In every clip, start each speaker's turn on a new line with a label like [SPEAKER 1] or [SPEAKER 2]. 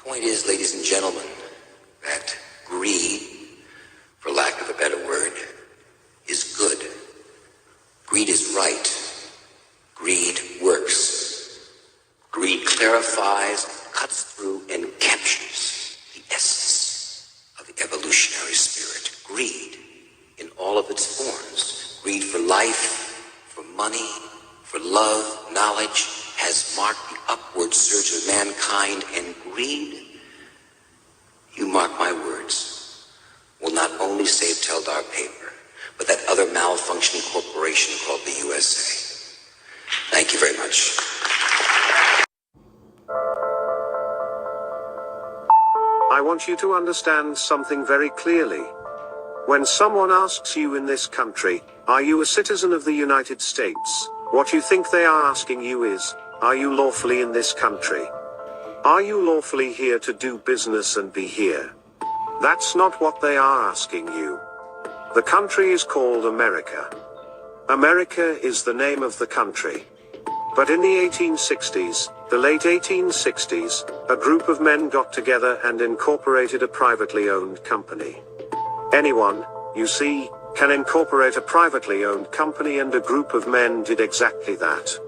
[SPEAKER 1] Point is, ladies and gentlemen, that greed, for lack of a better word, is good. Greed is right. Greed works. Greed clarifies, cuts through, and captures the essence of the evolutionary spirit. Greed in all of its forms. Greed for life, for money, for love, knowledge, has marked the upward surge of mankind, and greed, you mark my words, will not only save Teldar Paper, but that other malfunctioning corporation called the USA. Thank you very much.
[SPEAKER 2] I want you to understand something very clearly. When someone asks you in this country, are you a citizen of the United States? What you think they are asking you is, are you lawfully in this country? Are you lawfully here to do business and be here? That's not what they are asking you. The country is called America. America is the name of the country. But in the 1860s, the late 1860s, a group of men got together and incorporated a privately owned company. Anyone, you see, can incorporate a privately owned company, and a group of men did exactly that.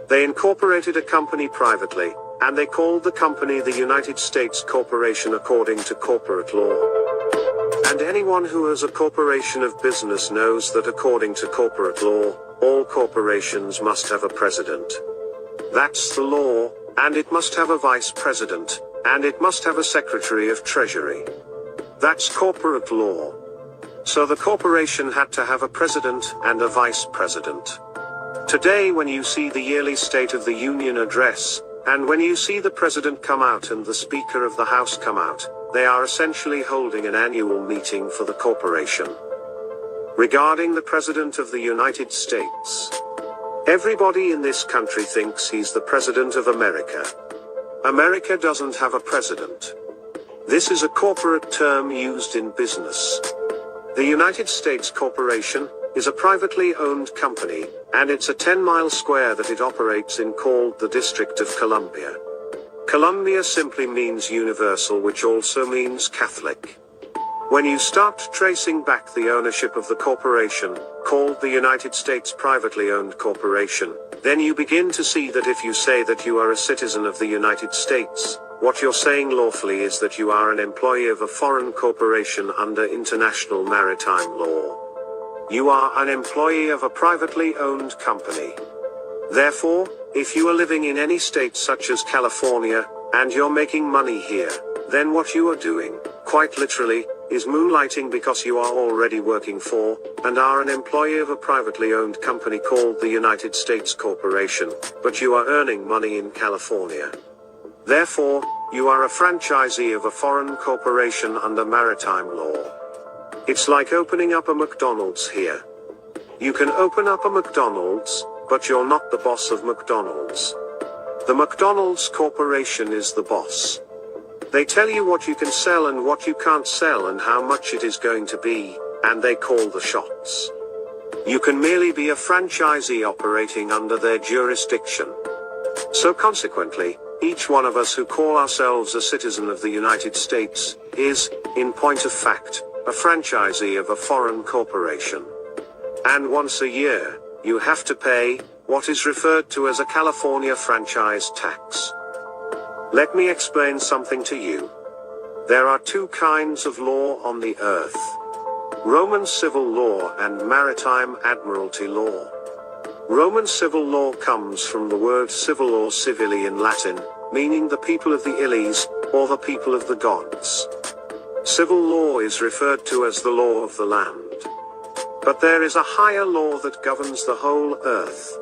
[SPEAKER 2] They incorporated a company privately, and they called the company the United States Corporation according to corporate law. And anyone who has a corporation of business knows that according to corporate law, all corporations must have a president. That's the law, and it must have a vice president, and it must have a secretary of treasury. That's corporate law. So the corporation had to have a president and a vice president. Today, when you see the yearly State of the Union address, and when you see the president come out and the Speaker of the House come out, they are essentially holding an annual meeting for the corporation. Regarding the President of the United States, everybody in this country thinks he's the President of America. America doesn't have a president. This is a corporate term used in business. The United States Corporation is a privately owned company, and it's a 10-mile square that it operates in called the District of Columbia. Columbia simply means universal, which also means Catholic. When you start tracing back the ownership of the corporation, called the United States Privately Owned Corporation, then you begin to see that if you say that you are a citizen of the United States, what you're saying lawfully is that you are an employee of a foreign corporation under international maritime law. You are an employee of a privately owned company. Therefore, if you are living in any state such as California, and you're making money here, then what you are doing, quite literally, is moonlighting, because you are already working for, and are an employee of a privately owned company called the United States Corporation, but you are earning money in California. Therefore, you are a franchisee of a foreign corporation under maritime law. It's like opening up a McDonald's here. You can open up a McDonald's, but you're not the boss of McDonald's. The McDonald's Corporation is the boss. They tell you what you can sell and what you can't sell and how much it is going to be, and they call the shots. You can merely be a franchisee operating under their jurisdiction. So consequently, each one of us who call ourselves a citizen of the United States is, in point of fact, a franchisee of a foreign corporation. And once a year, you have to pay what is referred to as a California franchise tax. Let me explain something to you. There are two kinds of law on the earth: Roman civil law and maritime admiralty law. Roman civil law comes from the word civil or civili in Latin, meaning the people of the Illies, or the people of the gods. Civil law is referred to as the law of the land. But there is a higher law that governs the whole earth.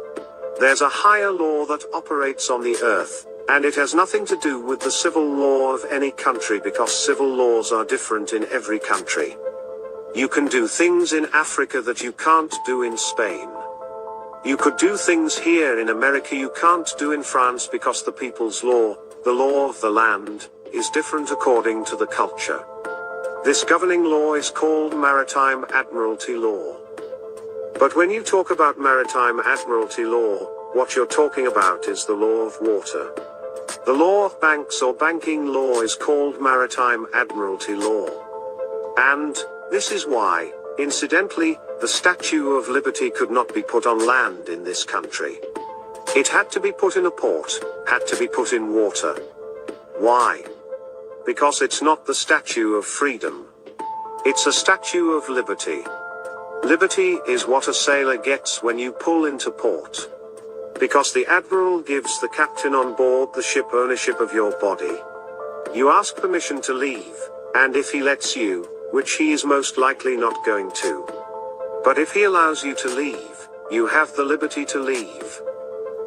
[SPEAKER 2] There's a higher law that operates on the earth, and it has nothing to do with the civil law of any country, because civil laws are different in every country. You can do things in Africa that you can't do in Spain. You could do things here in America you can't do in France, because the people's law, the law of the land, is different according to the culture. This governing law is called maritime admiralty law. But when you talk about maritime admiralty law, what you're talking about is the law of water. The law of banks or banking law is called Maritime Admiralty Law. And this is why, incidentally, the Statue of Liberty could not be put on land in this country. It had to be put in a port, had to be put in water. Why? Because it's not the Statue of Freedom. It's a Statue of Liberty. Liberty is what a sailor gets when you pull into port. Because the admiral gives the captain on board the ship ownership of your body. You ask permission to leave, and if he lets you, which he is most likely not going to. But if he allows you to leave, you have the liberty to leave.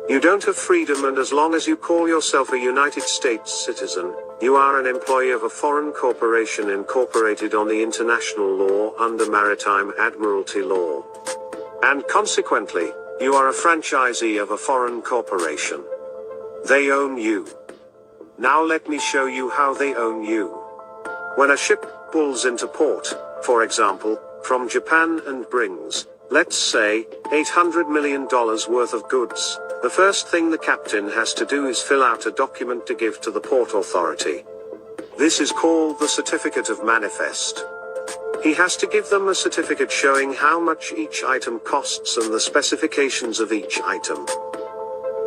[SPEAKER 2] You don't have freedom, and as long as you call yourself a United States citizen, you are an employee of a foreign corporation incorporated on the international law under Maritime Admiralty Law. And consequently, you are a franchisee of a foreign corporation. They own you. Now let me show you how they own you. When a ship pulls into port, for example, from Japan and brings, let's say, $800 million worth of goods, the first thing the captain has to do is fill out a document to give to the port authority. This is called the Certificate of Manifest. He has to give them a certificate showing how much each item costs and the specifications of each item.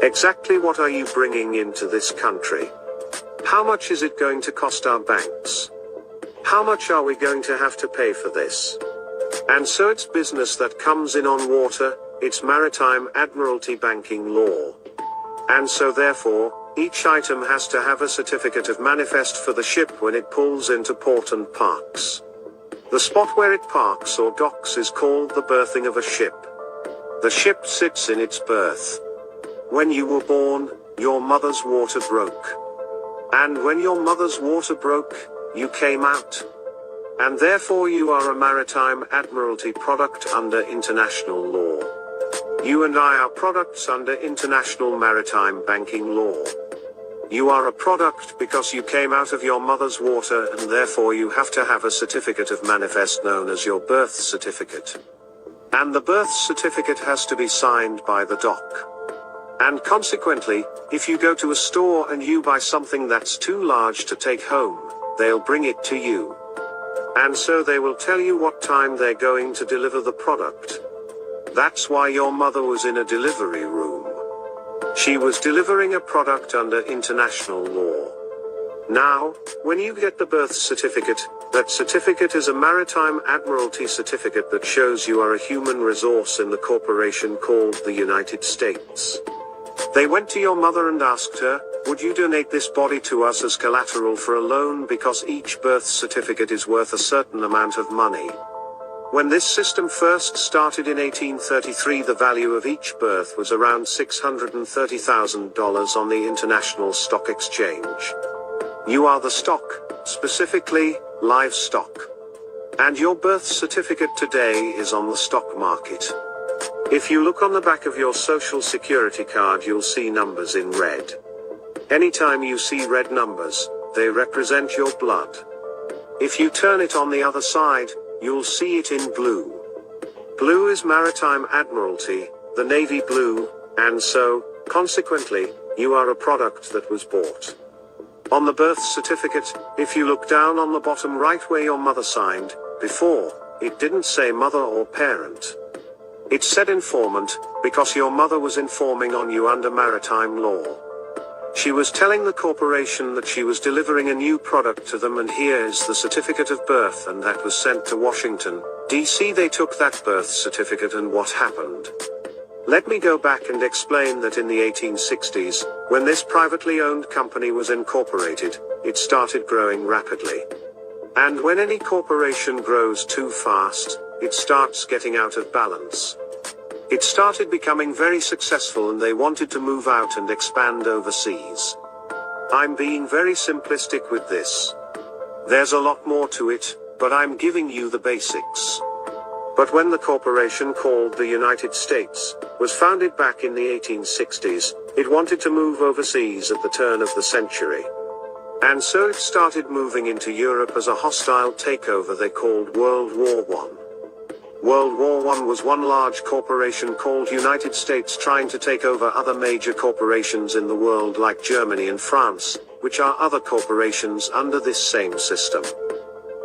[SPEAKER 2] Exactly what are you bringing into this country? How much is it going to cost our banks? How much are we going to have to pay for this? And so it's business that comes in on water, it's Maritime Admiralty Banking Law. And so therefore, each item has to have a certificate of manifest for the ship when it pulls into port and parks. The spot where it parks or docks is called the berthing of a ship. The ship sits in its berth. When you were born, your mother's water broke. And when your mother's water broke, you came out. And therefore you are a Maritime Admiralty product under international law. You and I are products under international maritime banking law. You are a product because you came out of your mother's water, and therefore you have to have a certificate of manifest known as your birth certificate. And the birth certificate has to be signed by the doc. And consequently, if you go to a store and you buy something that's too large to take home, they'll bring it to you. And so they will tell you what time they're going to deliver the product. That's why your mother was in a delivery room. She was delivering a product under international law. Now, when you get the birth certificate, that certificate is a Maritime Admiralty certificate that shows you are a human resource in the corporation called the United States. They went to your mother and asked her, would you donate this body to us as collateral for a loan because each birth certificate is worth a certain amount of money? When this system first started in 1833, the value of each birth was around $630,000 on the International Stock Exchange. You are the stock, specifically, livestock. And your birth certificate today is on the stock market. If you look on the back of your social security card, you'll see numbers in red. Anytime you see red numbers, they represent your blood. If you turn it on the other side, you'll see it in blue. Blue is Maritime Admiralty, the navy blue, and so, consequently, you are a product that was bought. On the birth certificate, if you look down on the bottom right where your mother signed, before, it didn't say mother or parent. It said informant, because your mother was informing on you under maritime law. She was telling the corporation that she was delivering a new product to them, and here is the certificate of birth, and that was sent to Washington, D.C. They took that birth certificate, and what happened? Let me go back and explain that in the 1860s, when this privately owned company was incorporated, it started growing rapidly. And when any corporation grows too fast, it starts getting out of balance. It started becoming very successful, and they wanted to move out and expand overseas. I'm being very simplistic with this. There's a lot more to it, but I'm giving you the basics. But when the corporation called the United States was founded back in the 1860s, it wanted to move overseas at the turn of the century. And so it started moving into Europe as a hostile takeover they called World War I. World War I was one large corporation called United States trying to take over other major corporations in the world like Germany and France, which are other corporations under this same system.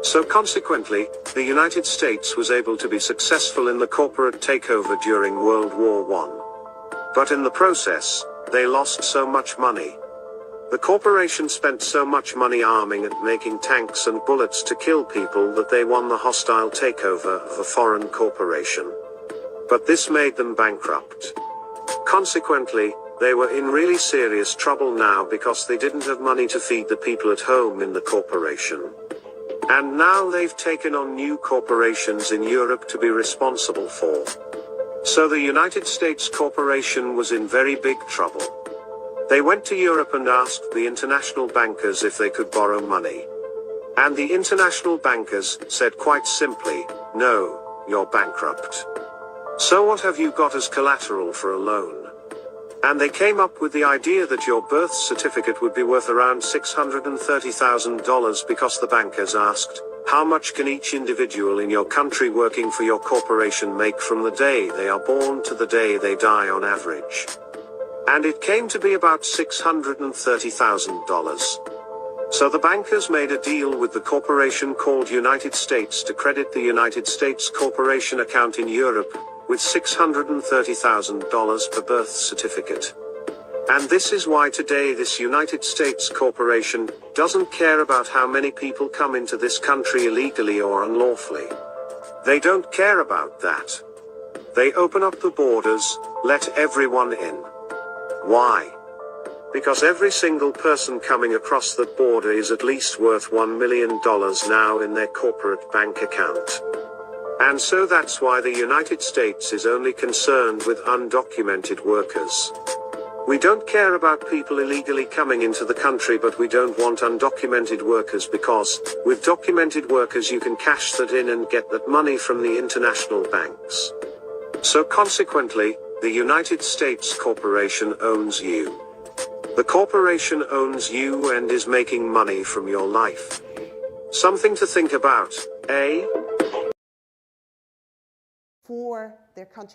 [SPEAKER 2] So consequently, the United States was able to be successful in the corporate takeover during World War I. But in the process, they lost so much money. The corporation spent so much money arming and making tanks and bullets to kill people that they won the hostile takeover of a foreign corporation. But this made them bankrupt. Consequently, they were in really serious trouble now because they didn't have money to feed the people at home in the corporation. And now they've taken on new corporations in Europe to be responsible for. So the United States corporation was in very big trouble. They went to Europe and asked the international bankers if they could borrow money. And the international bankers said quite simply, no, you're bankrupt. So what have you got as collateral for a loan? And they came up with the idea that your birth certificate would be worth around $630,000 because the bankers asked, how much can each individual in your country working for your corporation make from the day they are born to the day they die on average? And it came to be about $630,000. So the bankers made a deal with the corporation called United States to credit the United States corporation account in Europe with $630,000 per birth certificate. And this is why today this United States corporation doesn't care about how many people come into this country illegally or unlawfully. They don't care about that. They open up the borders, let everyone in. Why? Because every single person coming across the border is at least worth $1 million now in their corporate bank account. And so that's why the United States is only concerned with undocumented workers. We don't care about people illegally coming into the country, but we don't want undocumented workers because, with documented workers you can cash that in and get that money from the international banks. So consequently, the United States corporation owns you. The corporation owns you and is making money from your life. Something to think about, eh?
[SPEAKER 3] For their country.